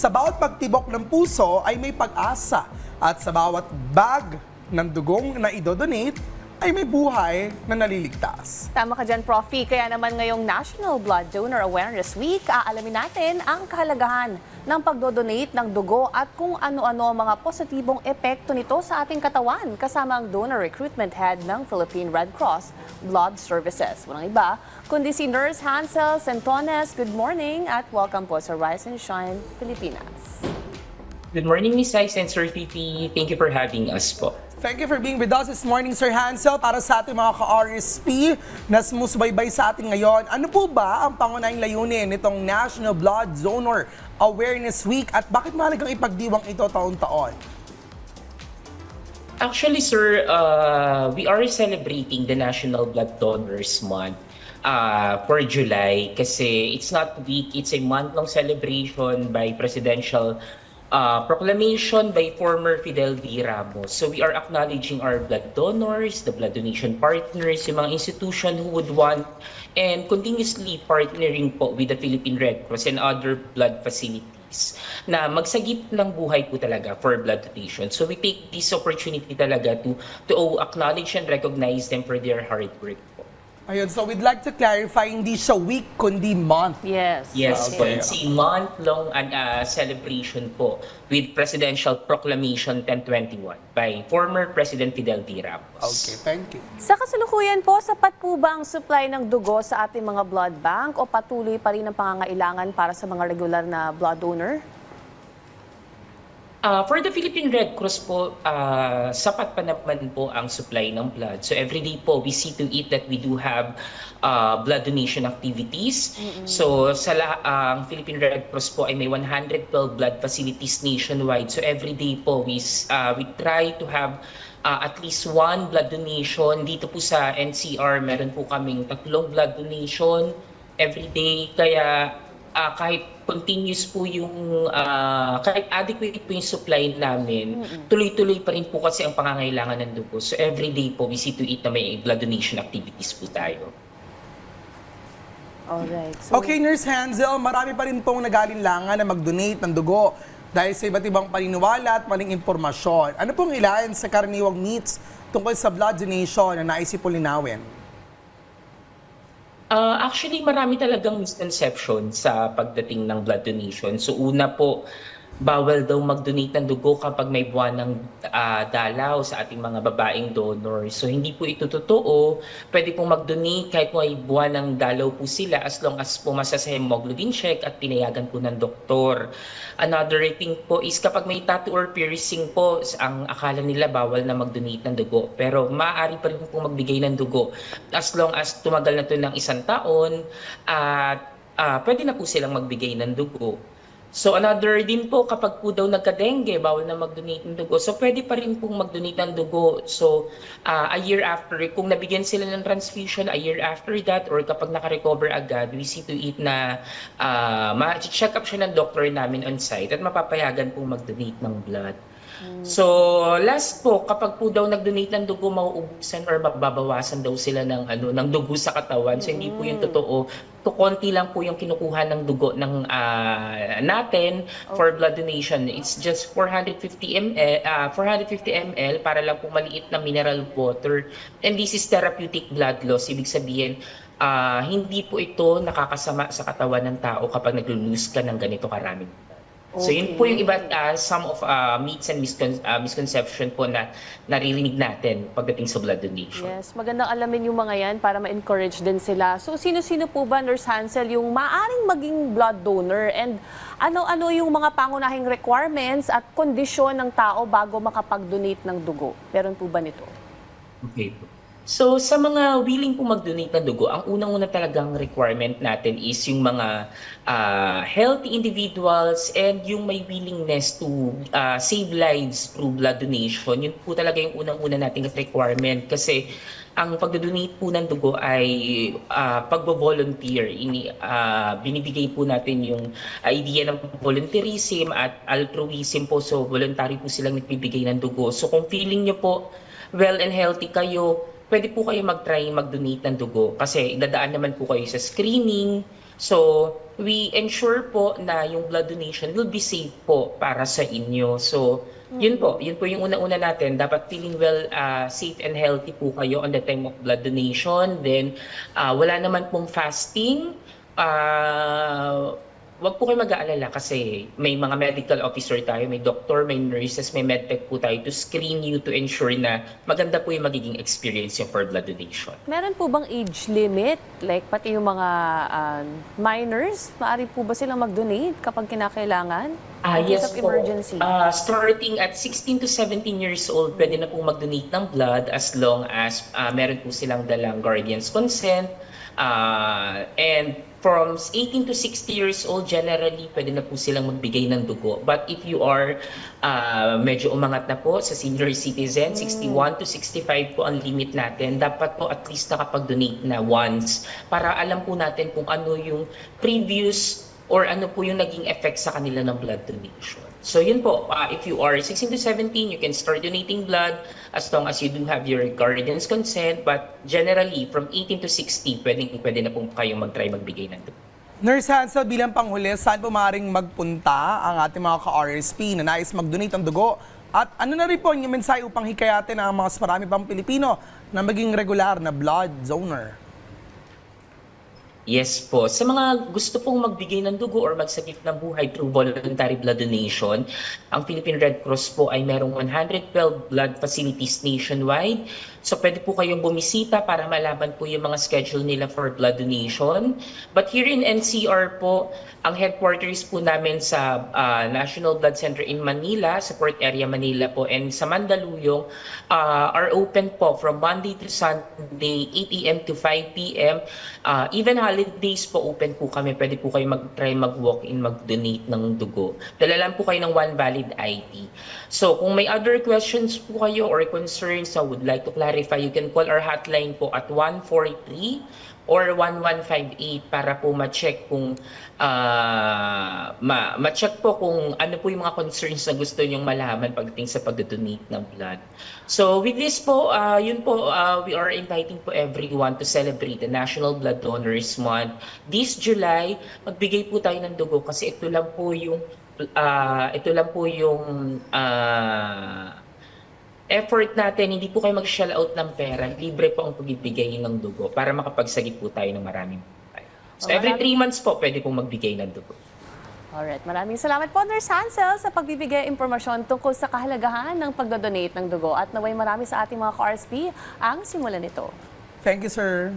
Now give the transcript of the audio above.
Sa bawat pagtibok ng puso ay may pag-asa at sa bawat bag ng dugong na idodonate ay may buhay na naliligtas. Tama ka dyan, Profi. Kaya naman ngayong National Blood Donor Awareness Week, aalamin natin ang kahalagahan ng pagdodonate ng dugo at kung ano-ano ang mga positibong epekto nito sa ating katawan kasama ang Donor Recruitment Head ng Philippine Red Cross Blood Services. Walang iba, kundi si Nurse Hansel Centones. Good morning at welcome po sa Rise and Shine Pilipinas. Good morning, Miss Ice and Sir Fifi. Thank you for having us po. Thank you for being with us this morning, Sir Hansel. Para sa ating mga ka-RSP na sumusubaybay sa atin ngayon, ano po ba ang pangunahing layunin nitong National Blood Donor Awareness Week at bakit mahalagang ipagdiwang ito taon-taon? Actually, sir, we are celebrating the National Blood Donors Month for July kasi it's not a week, it's a month-long celebration by presidential proclamation by former Fidel V. Ramos. So we are acknowledging our blood donors, the blood donation partners, yung mga institution who would want and continuously partnering po with the Philippine Red Cross and other blood facilities na magsagip ng buhay po talaga for blood donation. So we take this opportunity talaga to acknowledge and recognize them for their hard work po. Ayun, so we'd like to clarify, hindi siya week, kundi month. Yes. Yes, Okay. it's a month-long celebration po with Presidential Proclamation 1021 by former President Fidel V. Ramos. Okay, thank you. Sa kasalukuyan po, sapat po ba ang supply ng dugo sa ating mga blood bank o patuloy pa rin ang pangangailangan para sa mga regular na blood donor? For the Philippine Red Cross po, sapat pa naman po ang supply ng blood. So every day po, we see to it that we do have blood donation activities. So ang Philippine Red Cross po ay may 112 blood facilities nationwide. So every day po, we try to have at least one blood donation. Dito po sa NCR, meron po kaming 3 blood donation every day. Kaya kahit continuous po yung, kahit adequate po yung supply namin, tuloy-tuloy pa rin po kasi ang pangangailangan ng dugo. So every day po, we see to it na may blood donation activities po tayo. Alright. So, Okay, Nurse Hansel, marami pa rin pong nag-alinlangan na mag-donate ng dugo dahil sa iba't ibang paniniwala at maling impormasyon. Ano pong ilan sa karaniwang myths tungkol sa blood donation na naisip po linawin? Actually, marami talagang misconception sa pagdating ng blood donation. So una po, bawal daw mag-donate ng dugo kapag may buwan ng dalaw sa ating mga babaeng donor. So hindi po ito totoo. Pwede pong mag-donate kahit may buwan ng dalaw po sila as long as pumasa sa hemoglobin check at pinayagan po ng doktor. Another thing po is kapag may tattoo or piercing po, ang akala nila bawal na mag-donate ng dugo. Pero maaari pa rin po magbigay ng dugo as long as tumagal na ito ng 1 taon at pwede na po silang magbigay ng dugo. So another din po, kapag po daw nagka-dengue, bawal na mag-donate ng dugo. So pwede pa rin pong mag-donate ng dugo. So a year after, kung nabigyan sila ng transfusion, a year after that, or kapag naka-recover agad, we see to it na ma-check up siya ng doctor namin on site at mapapayagan pong mag-donate ng blood. So last po, kapag po daw nag-donate ng dugo, mauubusan or mababawasan daw sila ng dugo sa katawan. So hindi po yung totoo. Konti lang po yung kinukuha ng dugo ng natin for blood donation. It's just 450 ml para lang po maliit na mineral water. And this is therapeutic blood loss. Ibig sabihin, hindi po ito nakakasama sa katawan ng tao kapag nag-lose ka ng ganito karaming. So yun po yung iba, some of myths and misconception po na naririnig natin pagdating sa blood donation. yes, magandang alamin yung mga yan para ma-encourage din sila. So sino-sino po ba, Nurse Hansel, yung maaring maging blood donor and ano-ano yung mga pangunahing requirements at kondisyon ng tao bago makapag-donate ng dugo? Meron po ba nito? Okay po. So sa mga willing po mag-donate ng dugo, ang unang-una talagang requirement natin is yung mga healthy individuals and yung may willingness to save lives through blood donation. Yun po talaga yung unang-una nating requirement kasi ang pagdodonate po ng dugo ay pagbo-volunteer. Binibigay po natin yung idea ng volunteerism at altruism po. So voluntary po silang nagbibigay ng dugo. So kung feeling nyo po well and healthy kayo, pwede po kayo mag-try mag-donate ng dugo kasi dadaan naman po kayo sa screening So, we ensure po na yung blood donation will be safe po para sa inyo. So, yun po yung una-una natin. Dapat feeling well, safe and healthy po kayo on the time of blood donation. Then, wala naman pong fasting. Wag po kayo mag-aalala kasi may mga medical officer tayo, may doctor, may nurses, may medtech po tayo to screen you to ensure na maganda po yung magiging experience yung for blood donation. Meron po bang age limit? Like pati yung mga minors, maaari po ba silang mag-donate kapag kinakailangan? In case of emergency? Starting at 16 to 17 years old, pwede na pong mag-donate ng blood as long as meron po silang dalang guardian's consent. And from 18 to 60 years old, generally, pwede na po silang magbigay ng dugo. But if you are medyo umangat na po sa senior citizen, 61 to 65 po ang limit natin, dapat po at least nakapag-donate na once para alam po natin kung ano yung previous or ano po yung naging effect sa kanila ng blood donation. So yun po, if you are 16 to 17, you can start donating blood as long as you do have your guardian's consent. But generally, from 18 to 60, pwede na po kayong mag-try magbigay ng dugo. Nurse Hansel, bilang panghuli, saan po maaaring magpunta ang ating mga ka-RSP na nais mag-donate ng dugo? At ano na rin po yung mensahe upang hikayatin ang mas marami pang Pilipino na maging regular na blood donor? Yes po. Sa mga gusto pong magbigay ng dugo or magsagip ng buhay through voluntary blood donation, ang Philippine Red Cross po ay merong 112 blood facilities nationwide. So pwede po kayong bumisita para malaman po yung mga schedule nila for blood donation. But here in NCR po, ang headquarters po namin sa National Blood Center in Manila, sa Port Area Manila po, and sa Mandaluyong are open po from Monday to Sunday, 8 a.m. to 5 p.m. Even holidays po open po kami. Pwede po kayo mag-try mag-walk-in, mag-donate ng dugo. Dala lang po kayo ng one valid ID. So kung may other questions po kayo or concerns na would like to clarify, you can call our hotline po at 143 or 1158 para po ma-check kung ma-check po kung ano po yung mga concerns na gusto nyong malaman pagdating sa pag-donate ng blood. So with this po, yun po, we are inviting po everyone to celebrate the National Blood Donors Month. This July, magbigay po tayo ng dugo kasi ito lang po yung effort natin. Hindi po kayo mag-shell out ng pera. Libre po ang pagbibigay ng dugo para makapagsagip po tayo ng maraming buhay. So every 3 months po, pwede pong magbigay ng dugo. Alright, maraming salamat po, Nurse Hansel, sa pagbibigay impormasyon tungkol sa kahalagahan ng pagdodonate ng dugo at naway marami sa ating mga ka-RSP ang simulan nito. Thank you, sir.